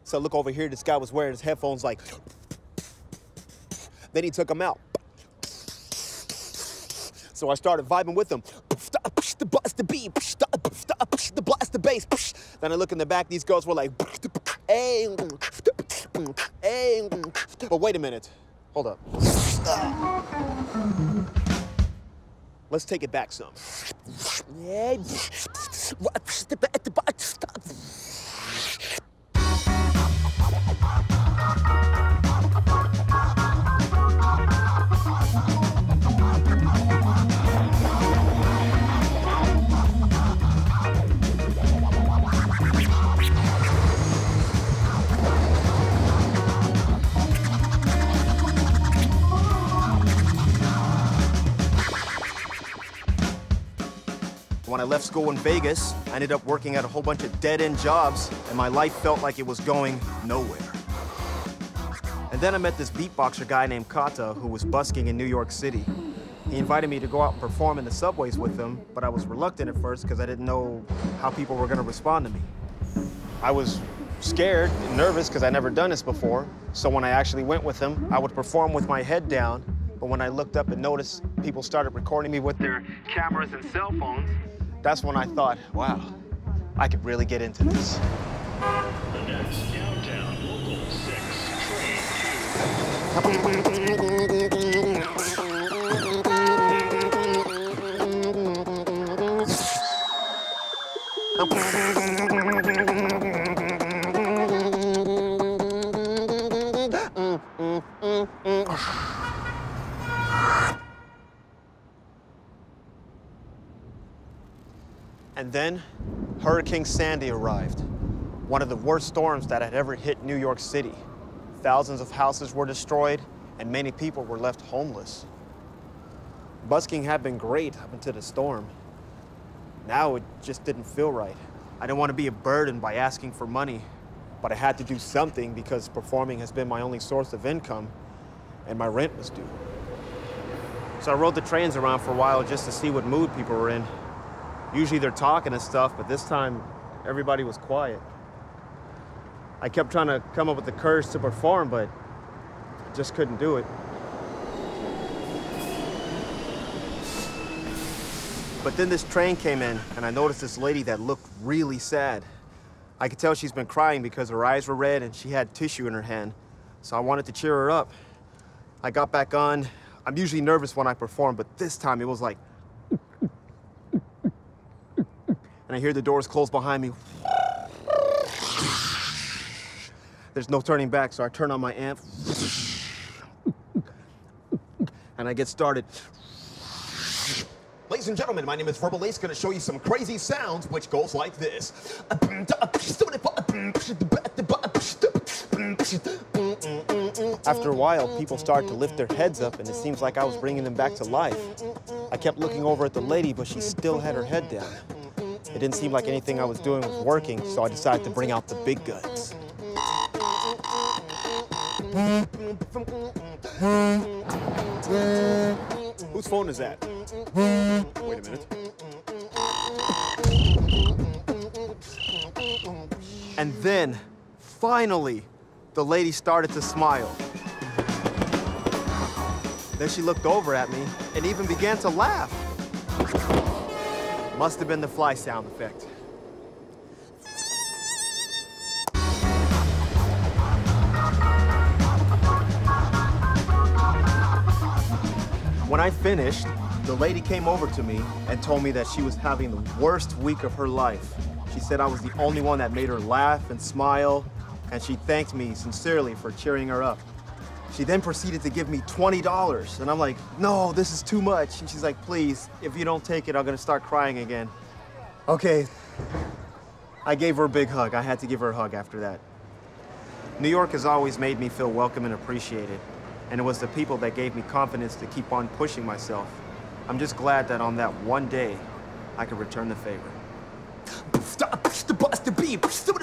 So I look over here, this guy was wearing his headphones like, then he took them out. So I started vibing with him. The bust the beat, the blast the bass. Then I look in the back, these girls were like, hey, hey. But wait a minute, hold up. Let's take it back some. Yeah. When I left school in Vegas, I ended up working at a whole bunch of dead-end jobs, and my life felt like it was going nowhere. And then I met this beatboxer guy named Kata who was busking in New York City. He invited me to go out and perform in the subways with him, but I was reluctant at first because I didn't know how people were going to respond to me. I was scared and nervous because I'd never done this before, so when I actually went with him, I would perform with my head down, but when I looked up and noticed people started recording me with their cameras and cell phones, that's when I thought, wow, I could really get into this. The next countdown, local 6, And then Hurricane Sandy arrived, one of the worst storms that had ever hit New York City. Thousands of houses were destroyed, and many people were left homeless. Busking had been great up until the storm. Now it just didn't feel right. I didn't want to be a burden by asking for money, but I had to do something because performing has been my only source of income, and my rent was due. So I rode the trains around for a while just to see what mood people were in. Usually they're talking and stuff, but this time everybody was quiet. I kept trying to come up with the courage to perform, but I just couldn't do it. But then this train came in, and I noticed this lady that looked really sad. I could tell she's been crying because her eyes were red and she had tissue in her hand. So I wanted to cheer her up. I got back on. I'm usually nervous when I perform, but this time it was like, and I hear the doors close behind me. There's no turning back, so I turn on my amp. And I get started. Ladies and gentlemen, my name is Verbal Ase, going to show you some crazy sounds, which goes like this. After a while, people started to lift their heads up, and it seems like I was bringing them back to life. I kept looking over at the lady, but she still had her head down. It didn't seem like anything I was doing was working, so I decided to bring out the big guns. Whose phone is that? Wait a minute. And then, finally, the lady started to smile. Then she looked over at me and even began to laugh. Must have been the fly sound effect. When I finished, the lady came over to me and told me that she was having the worst week of her life. She said I was the only one that made her laugh and smile, and she thanked me sincerely for cheering her up. She then proceeded to give me $20, and I'm like, no, this is too much. And she's like, please, if you don't take it, I'm gonna start crying again. Okay, I gave her a big hug. I had to give her a hug after that. New York has always made me feel welcome and appreciated, and it was the people that gave me confidence to keep on pushing myself. I'm just glad that on that one day, I could return the favor. Push the bust the beat, push the